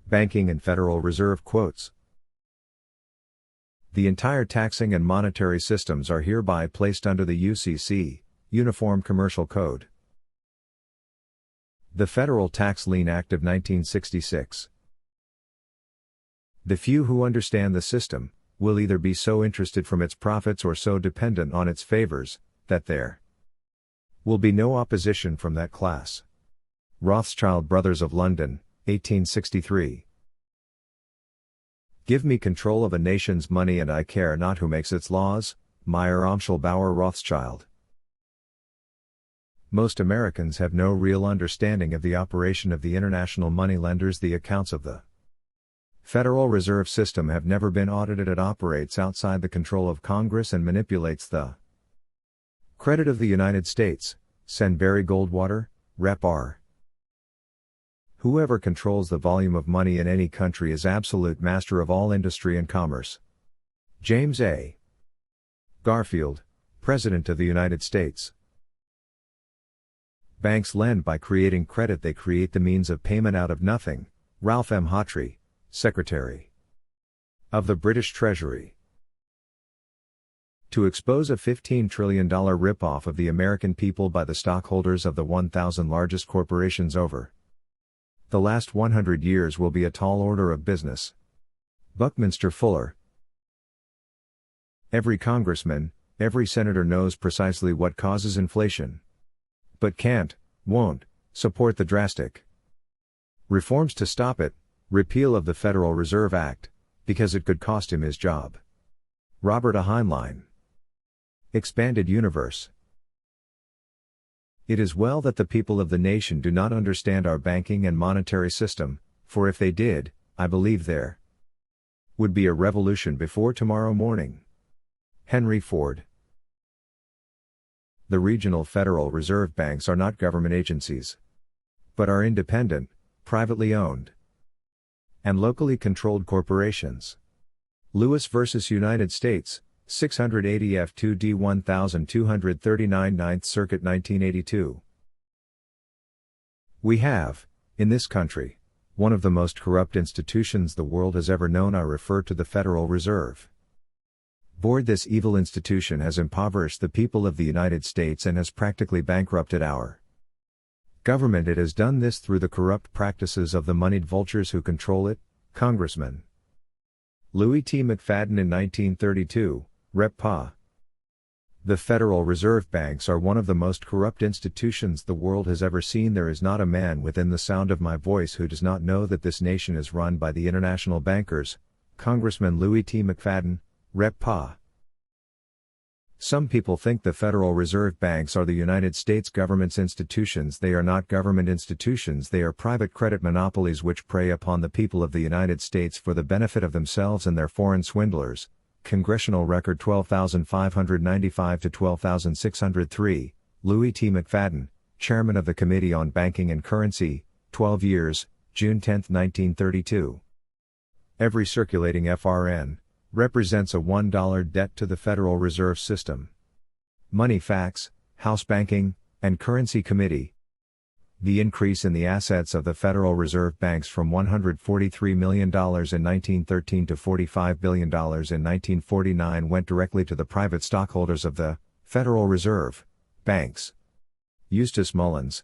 Banking and Federal Reserve quotes. The entire taxing and monetary systems are hereby placed under the UCC, Uniform Commercial Code. The Federal Tax Lien Act of 1966. The few who understand the system will either be so interested from its profits or so dependent on its favors that there will be no opposition from that class. Rothschild Brothers of London, 1863. Give me control of a nation's money and I care not who makes its laws. Meyer Amschel-Bauer Rothschild. Most Americans have no real understanding of the operation of the international moneylenders. The accounts of the Federal Reserve System have never been audited. It operates outside the control of Congress and manipulates the credit of the United States. Send Barry Goldwater, Rep. R. Whoever controls the volume of money in any country is absolute master of all industry and commerce. James A. Garfield, President of the United States. Banks lend by creating credit. They create the means of payment out of nothing. Ralph M. Hawtrey, Secretary of the British Treasury. To expose a $15 trillion rip-off of the American people by the stockholders of the 1,000 largest corporations over the last 100 years will be a tall order of business. Buckminster Fuller. Every congressman, every senator knows precisely what causes inflation, but can't, won't, support the drastic reforms to stop it. Repeal of the Federal Reserve Act, because it could cost him his job. Robert A. Heinlein. Expanded Universe. It is well that the people of the nation do not understand our banking and monetary system, for if they did, I believe there would be a revolution before tomorrow morning. Henry Ford. The regional Federal Reserve banks are not government agencies, but are independent, privately owned, and locally controlled corporations. Lewis vs. United States, 680 F2D 1239 9th Circuit 1982. We have, in this country, one of the most corrupt institutions the world has ever known. I refer to the Federal Reserve Board. This evil institution has impoverished the people of the United States and has practically bankrupted our government. It has done this through the corrupt practices of the moneyed vultures who control it. Congressman Louis T. McFadden in 1932, Rep. Pa. The Federal Reserve Banks are one of the most corrupt institutions the world has ever seen. There is not a man within the sound of my voice who does not know that this nation is run by the international bankers. Congressman Louis T. McFadden, Rep. Pa. Some people think the Federal Reserve Banks are the United States government's institutions. They are not government institutions. They are private credit monopolies which prey upon the people of the United States for the benefit of themselves and their foreign swindlers. Congressional Record 12595 to 12603, Louis T. McFadden, Chairman of the Committee on Banking and Currency, 12 years, June 10, 1932. Every circulating FRN represents a $1 debt to the Federal Reserve System. Money Facts, House Banking and Currency Committee. The increase in the assets of the Federal Reserve Banks from $143 million in 1913 to $45 billion in 1949 went directly to the private stockholders of the Federal Reserve Banks. Eustace Mullins.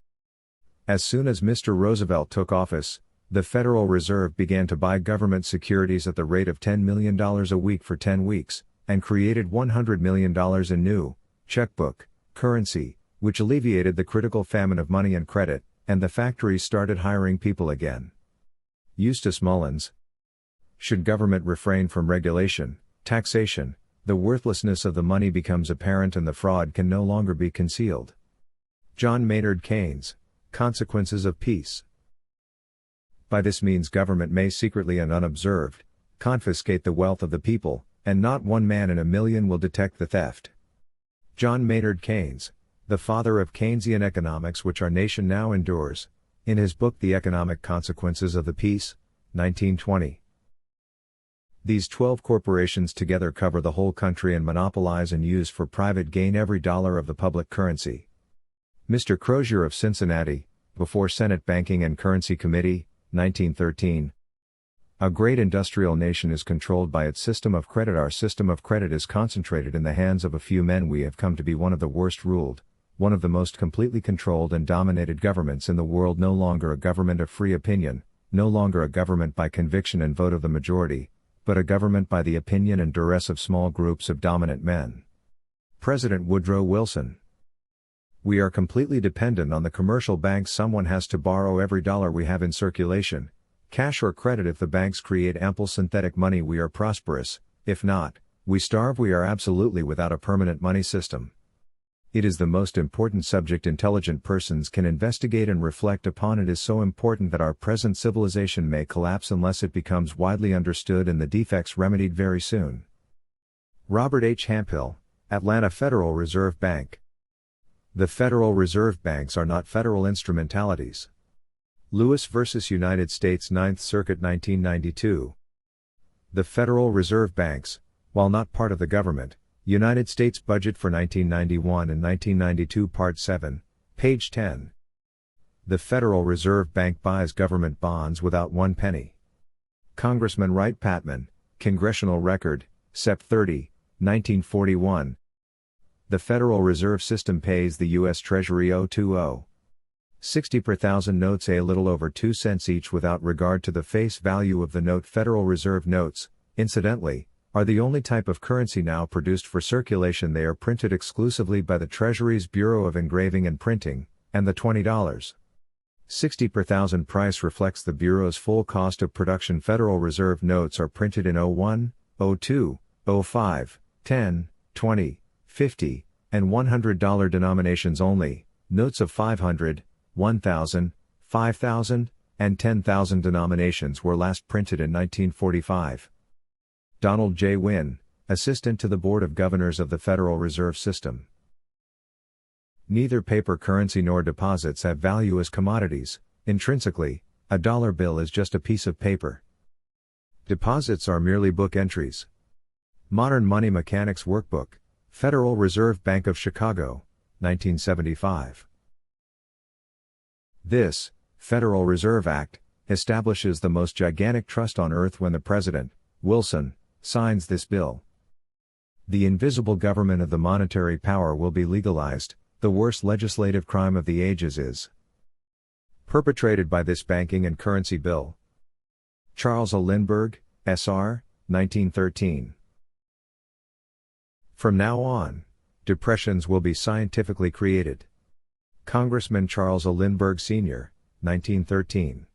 As soon as Mr. Roosevelt took office, the Federal Reserve began to buy government securities at the rate of $10 million a week for 10 weeks, and created $100 million in new checkbook currency, which alleviated the critical famine of money and credit, and the factories started hiring people again. Eustace Mullins. Should government refrain from regulation, taxation, the worthlessness of the money becomes apparent and the fraud can no longer be concealed. John Maynard Keynes. Consequences of Peace. By this means government may secretly and unobserved confiscate the wealth of the people, and not one man in a million will detect the theft. John Maynard Keynes, the father of Keynesian economics which our nation now endures, in his book The Economic Consequences of the Peace, 1920. These 12 corporations together cover the whole country and monopolize and use for private gain every dollar of the public currency. Mr. Crozier of Cincinnati, before Senate Banking and Currency Committee, 1913. A great industrial nation is controlled by its system of credit. Our system of credit is concentrated in the hands of a few men. We have come to be one of the worst ruled, one of the most completely controlled and dominated governments in the world. No longer a government of free opinion, no longer a government by conviction and vote of the majority, but a government by the opinion and duress of small groups of dominant men. President Woodrow Wilson. We are completely dependent on the commercial banks. Someone has to borrow every dollar we have in circulation, cash or credit. If the banks create ample synthetic money, we are prosperous; if not, we starve. We are absolutely without a permanent money system. It is the most important subject intelligent persons can investigate and reflect upon. It is so important that our present civilization may collapse unless it becomes widely understood and the defects remedied very soon. Robert H. Hamphill, Atlanta Federal Reserve Bank. The Federal Reserve Banks are not federal instrumentalities. Lewis v. United States 9th Circuit 1992. The Federal Reserve Banks, while not part of the government, United States Budget for 1991 and 1992 Part 7, page 10. The Federal Reserve Bank buys government bonds without one penny. Congressman Wright Patman, Congressional Record, Sept. 30, 1941. The Federal Reserve System pays the U.S. Treasury 0.20. 60 per thousand notes, a little over 2 cents each, without regard to the face value of the note. Federal Reserve notes, incidentally, are the only type of currency now produced for circulation. They are printed exclusively by the Treasury's Bureau of Engraving and Printing, and the $20. 60 per thousand price reflects the Bureau's full cost of production. Federal Reserve notes are printed in 01, 02, 05, 10, 20, 50, and $100 denominations only. Notes of 500, 1,000, 5,000, and 10,000 denominations were last printed in 1945. Donald J. Wynn, Assistant to the Board of Governors of the Federal Reserve System. Neither paper currency nor deposits have value as commodities. Intrinsically, a dollar bill is just a piece of paper. Deposits are merely book entries. Modern Money Mechanics Workbook, Federal Reserve Bank of Chicago, 1975. This Federal Reserve Act establishes the most gigantic trust on earth. When the President, Wilson, signs this bill, the invisible government of the monetary power will be legalized. The worst legislative crime of the ages is perpetrated by this banking and currency bill. Charles A. Lindbergh, S.R., 1913. From now on, depressions will be scientifically created. Congressman Charles A. Lindbergh Sr., 1913.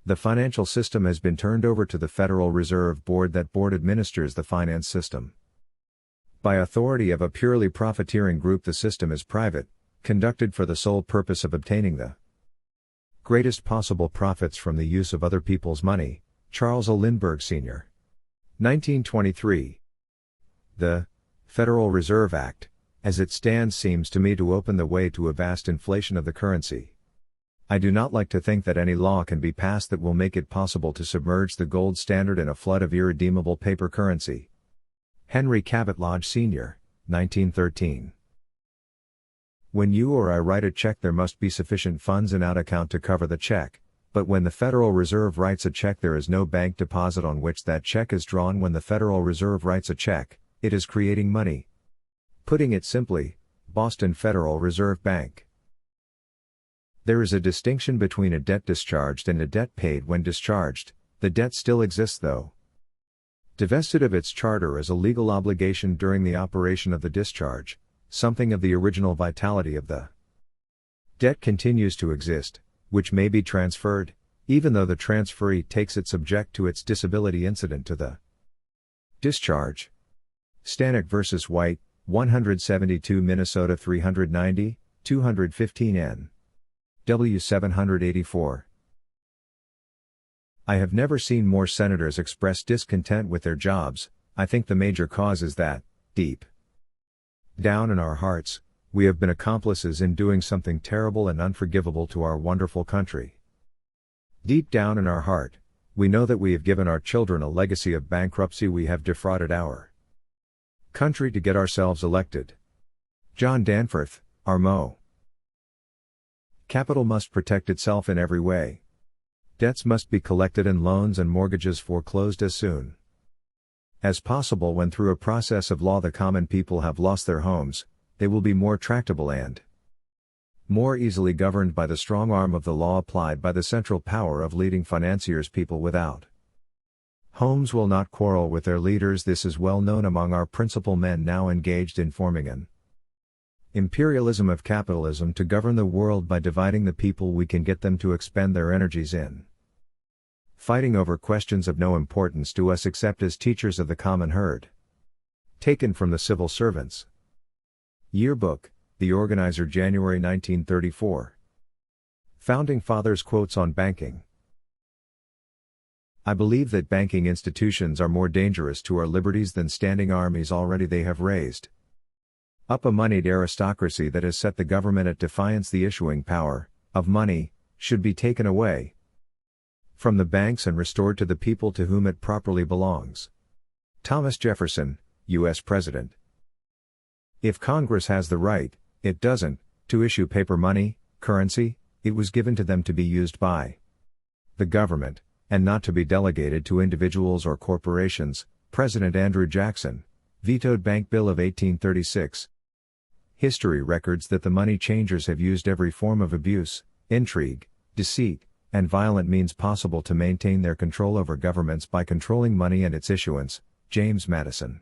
The financial system has been turned over to the Federal Reserve Board. That board administers the finance system. By authority of a purely profiteering group, the system is private, conducted for the sole purpose of obtaining the greatest possible profits from the use of other people's money. Charles A. Lindbergh Sr., 1923. The Federal Reserve Act, as it stands, seems to me to open the way to a vast inflation of the currency. I do not like to think that any law can be passed that will make it possible to submerge the gold standard in a flood of irredeemable paper currency. Henry Cabot Lodge Sr., 1913. When you or I write a check, there must be sufficient funds in out account to cover the check, but when the Federal Reserve writes a check, there is no bank deposit on which that check is drawn. When the Federal Reserve writes a check, it is creating money. Putting it simply, Boston Federal Reserve Bank. There is a distinction between a debt discharged and a debt paid. When discharged, the debt still exists, though divested of its charter as a legal obligation during the operation of the discharge. Something of the original vitality of the debt continues to exist, which may be transferred, even though the transferee takes it subject to its disability incident to the discharge. Stanek v. White, 172 Minnesota 390, 215 N. W 784. I have never seen more senators express discontent with their jobs. I think the major cause is that, deep down in our hearts, we have been accomplices in doing something terrible and unforgivable to our wonderful country. Deep down in our heart, we know that we have given our children a legacy of bankruptcy. We have defrauded our country to get ourselves elected. John Danforth, Armo. Capital must protect itself in every way. Debts must be collected and loans and mortgages foreclosed as soon as possible. When through a process of law the common people have lost their homes, they will be more tractable and more easily governed by the strong arm of the law applied by the central power of leading financiers. People without homes will not quarrel with their leaders. This is well known among our principal men now engaged in forming an imperialism of capitalism to govern the world by dividing the people. We can get them to expend their energies in fighting over questions of no importance to us except as teachers of the common herd. Taken from the Civil Servants Yearbook, The Organizer, January 1934. Founding Fathers quotes on banking. I believe that banking institutions are more dangerous to our liberties than standing armies. Already they have raised up a moneyed aristocracy that has set the government at defiance. The issuing power of money should be taken away from the banks and restored to the people to whom it properly belongs. Thomas Jefferson, U.S. President. If Congress has the right, it doesn't, to issue paper money, currency. It was given to them to be used by the government, and not to be delegated to individuals or corporations. President Andrew Jackson vetoed Bank Bill of 1836. History records that the money changers have used every form of abuse, intrigue, deceit, and violent means possible to maintain their control over governments by controlling money and its issuance. James Madison.